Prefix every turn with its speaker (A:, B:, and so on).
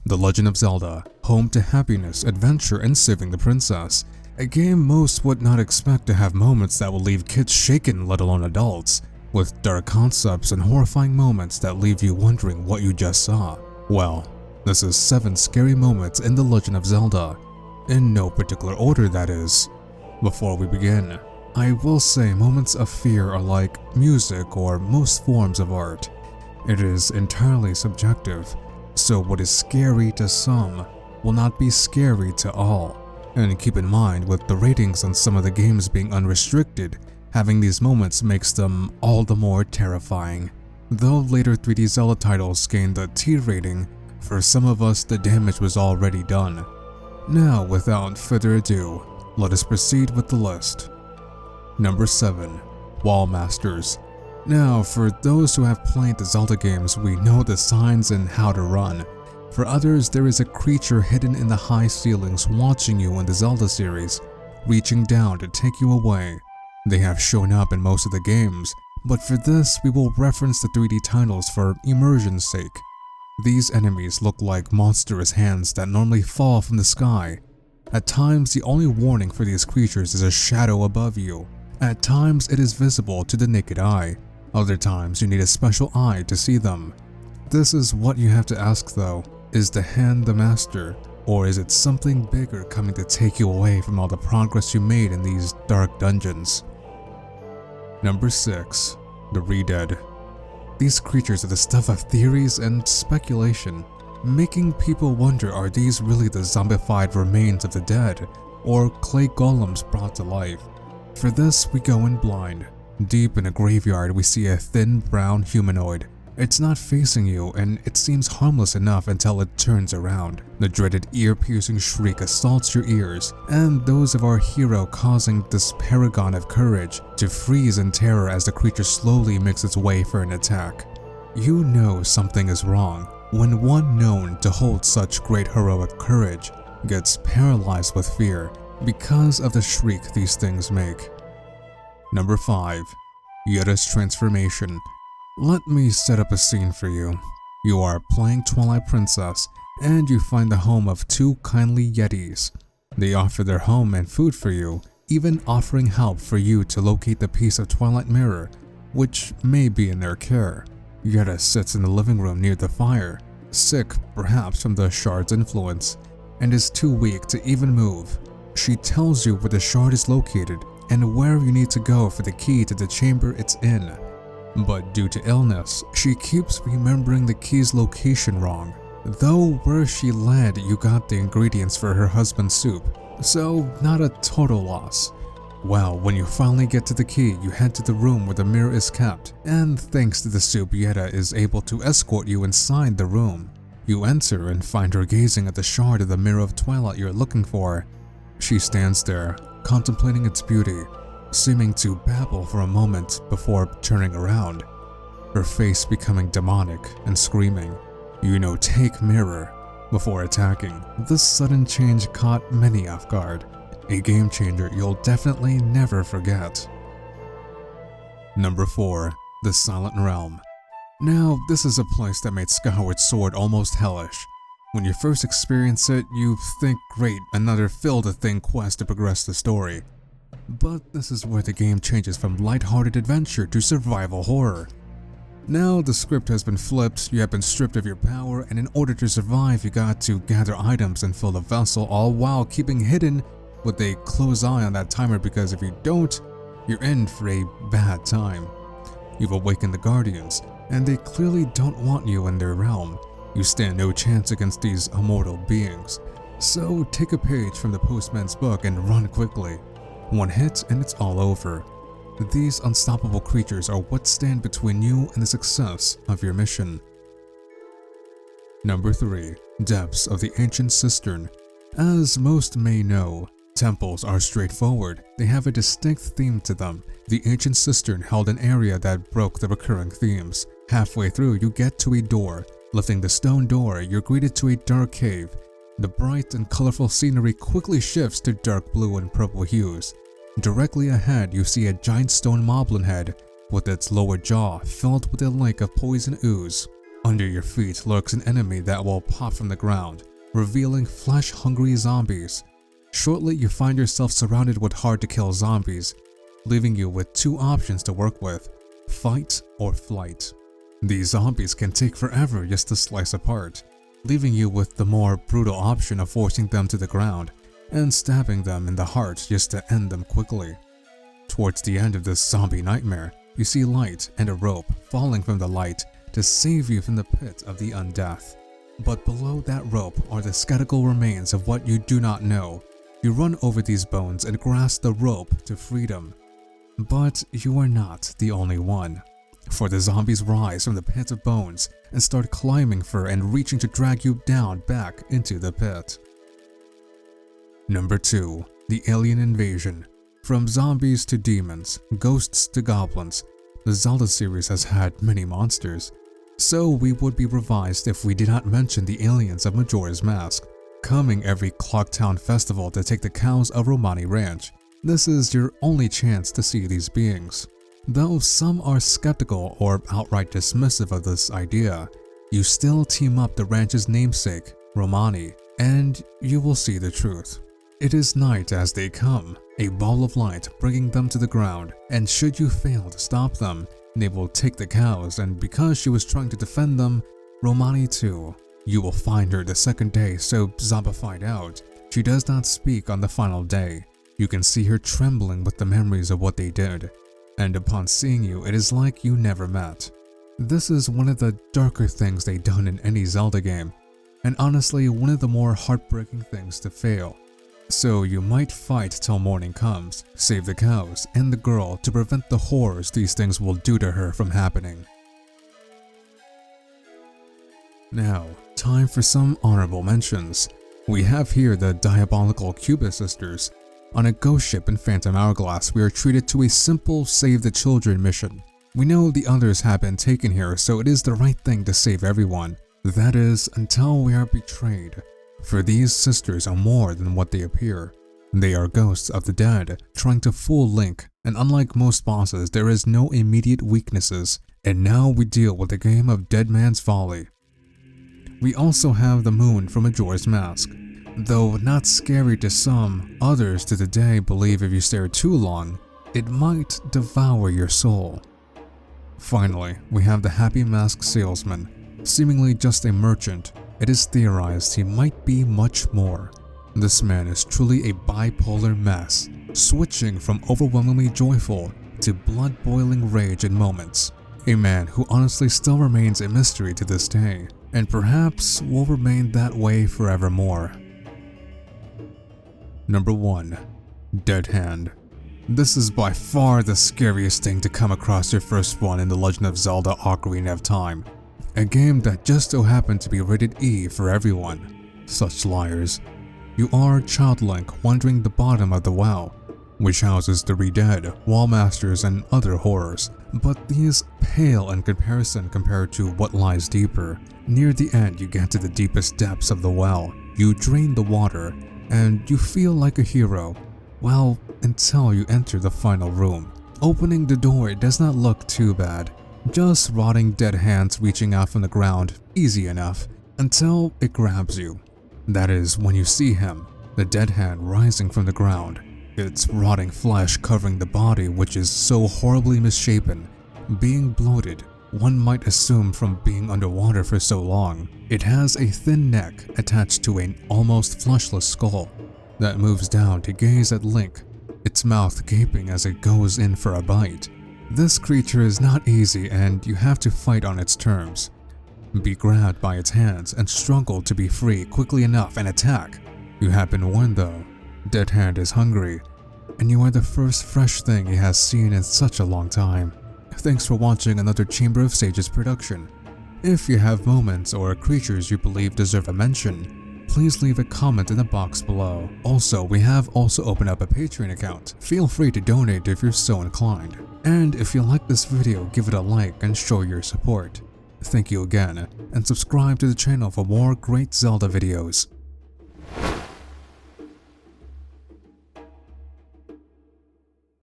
A: The Legend of Zelda, home to happiness, adventure, and saving the princess. A game most would not expect to have moments that will leave kids shaken, let alone adults, with dark concepts and horrifying moments that leave you wondering what you just saw. Well, this is 7 scary moments in The Legend of Zelda, in no particular order that is. Before we begin, I will say moments of fear are like music or most forms of art. It is entirely subjective, so what is scary to some will not be scary to all. And keep in mind, with the ratings on some of the games being unrestricted, having these moments makes them all the more terrifying. Though later 3D Zelda titles gained the T rating, for some of us the damage was already done. Now, without further ado, let us proceed with the list. Number 7. Wallmasters. Now, for those who have played the Zelda games, we know the signs and how to run. For others, there is a creature hidden in the high ceilings watching you in the Zelda series, reaching down to take you away. They have shown up in most of the games, but for this we will reference the 3D titles for immersion's sake. These enemies look like monstrous hands that normally fall from the sky. At times, the only warning for these creatures is a shadow above you. At times, it is visible to the naked eye. Other times, you need a special eye to see them. This is what you have to ask though. Is the hand the master, or is it something bigger coming to take you away from all the progress you made in these dark dungeons? Number 6. The ReDead. These creatures are the stuff of theories and speculation, making people wonder, are these really the zombified remains of the dead, or clay golems brought to life? For this, we go in blind. Deep in a graveyard, we see a thin brown humanoid. It's not facing you, and it seems harmless enough until it turns around. The dreaded ear-piercing shriek assaults your ears, and those of our hero, causing this paragon of courage to freeze in terror as the creature slowly makes its way for an attack. You know something is wrong when one known to hold such great heroic courage gets paralyzed with fear because of the shriek these things make. Number 5. Yetta's transformation. Let me set up a scene for you. You are playing Twilight Princess, and you find the home of 2 kindly Yetis. They offer their home and food for you, even offering help for you to locate the piece of Twilight mirror, which may be in their care. Yetta sits in the living room near the fire, sick perhaps from the shard's influence, and is too weak to even move. She tells you where the shard is located and where you need to go for the key to the chamber it's in. But due to illness, she keeps remembering the key's location wrong. Though where she led, you got the ingredients for her husband's soup, so not a total loss. Well, when you finally get to the key, you head to the room where the mirror is kept, and thanks to the soup, Yetta is able to escort you inside the room. You enter and find her gazing at the shard of the Mirror of Twilight you're looking for. She stands there, contemplating its beauty, seeming to babble for a moment before turning around, her face becoming demonic and screaming, "You know, take mirror," before attacking. This sudden change caught many off guard, a game changer you'll definitely never forget. Number 4. The Silent Realm. Now, this is a place that made Skyward Sword almost hellish. When you first experience it, you think, great, another fill-the-thing quest to progress the story. But this is where the game changes from lighthearted adventure to survival horror. Now the script has been flipped, you have been stripped of your power, and in order to survive you got to gather items and fill the vessel, all while keeping hidden with a close eye on that timer, because if you don't, you're in for a bad time. You've awakened the Guardians, and they clearly don't want you in their realm. You stand no chance against these immortal beings. So take a page from the postman's book and run quickly. One hit and it's all over. These unstoppable creatures are what stand between you and the success of your mission. Number 3. Depths of the Ancient Cistern. As most may know, temples are straightforward. They have a distinct theme to them. The Ancient Cistern held an area that broke the recurring themes. Halfway through, you get to a door. Lifting the stone door, you're greeted to a dark cave. The bright and colorful scenery quickly shifts to dark blue and purple hues. Directly ahead, you see a giant stone moblin head with its lower jaw filled with a lake of poison ooze. Under your feet lurks an enemy that will pop from the ground, revealing flesh-hungry zombies. Shortly, you find yourself surrounded with hard-to-kill zombies, leaving you with two options to work with: fight or flight. These zombies can take forever just to slice apart, leaving you with the more brutal option of forcing them to the ground and stabbing them in the heart just to end them quickly. Towards the end of this zombie nightmare, you see light and a rope falling from the light to save you from the pit of the undeath. But below that rope are the skeletal remains of what you do not know. You run over these bones and grasp the rope to freedom. But you are not the only one, for the zombies rise from the pit of bones and start climbing for and reaching to drag you down back into the pit. Number 2. The Alien Invasion. From zombies to demons, ghosts to goblins, the Zelda series has had many monsters, so we would be revised if we did not mention the aliens of Majora's Mask, coming every Clocktown festival to take the cows of Romani Ranch. This is your only chance to see these beings. Though some are skeptical or outright dismissive of this idea, you still team up the ranch's namesake, Romani, and you will see the truth. It is night as they come, a ball of light bringing them to the ground, and should you fail to stop them, they will take the cows, and because she was trying to defend them, Romani too. You will find her the second day so zombified out, she does not speak on the final day. You can see her trembling with the memories of what they did, and upon seeing you, it is like you never met. This is one of the darker things they've done in any Zelda game, and honestly one of the more heartbreaking things to fail. So you might fight till morning comes, save the cows and the girl to prevent the horrors these things will do to her from happening. Now, time for some honorable mentions. We have here the diabolical Cuba sisters. On a ghost ship in Phantom Hourglass, we are treated to a simple save the children mission. We know the others have been taken here, so it is the right thing to save everyone. That is, until we are betrayed. For these sisters are more than what they appear. They are ghosts of the dead, trying to fool Link, and unlike most bosses, there is no immediate weaknesses, and now we deal with a game of Dead Man's Folly. We also have the moon from Majora's Mask. Though not scary to some, others to the day believe if you stare too long, it might devour your soul. Finally, we have the Happy Mask Salesman, seemingly just a merchant. It is theorized he might be much more. This man is truly a bipolar mess, switching from overwhelmingly joyful to blood-boiling rage in moments. A man who honestly still remains a mystery to this day, and perhaps will remain that way forevermore. Number 1. Dead Hand. This is by far the scariest thing to come across your first run in The Legend of Zelda Ocarina of Time, a game that just so happened to be rated E for everyone. Such liars. You are Child Link wandering the bottom of the well, which houses the ReDead, Wallmasters, and other horrors, but these pale in comparison compared to what lies deeper. Near the end, you get to the deepest depths of the well, you drain the water, and you feel like a hero. Well, until you enter the final room. Opening the door, it does not look too bad. Just rotting dead hands reaching out from the ground, easy enough, until it grabs you. That is when you see him, the dead hand rising from the ground. Its rotting flesh covering the body, which is so horribly misshapen. Being bloated, one might assume from being underwater for so long. It has a thin neck attached to an almost fleshless skull that moves down to gaze at Link, its mouth gaping as it goes in for a bite. This creature is not easy and you have to fight on its terms. Be grabbed by its hands and struggle to be free quickly enough and attack. You have been warned though, Dead Hand is hungry, and you are the first fresh thing he has seen in such a long time. Thanks for watching another Chamber of Sages production. If you have moments or creatures you believe deserve a mention, please leave a comment in the box below. Also, we have opened up a Patreon account. Feel free to donate if you're so inclined. And if you like this video, give it a like and show your support. Thank you again, and subscribe to the channel for more great Zelda videos.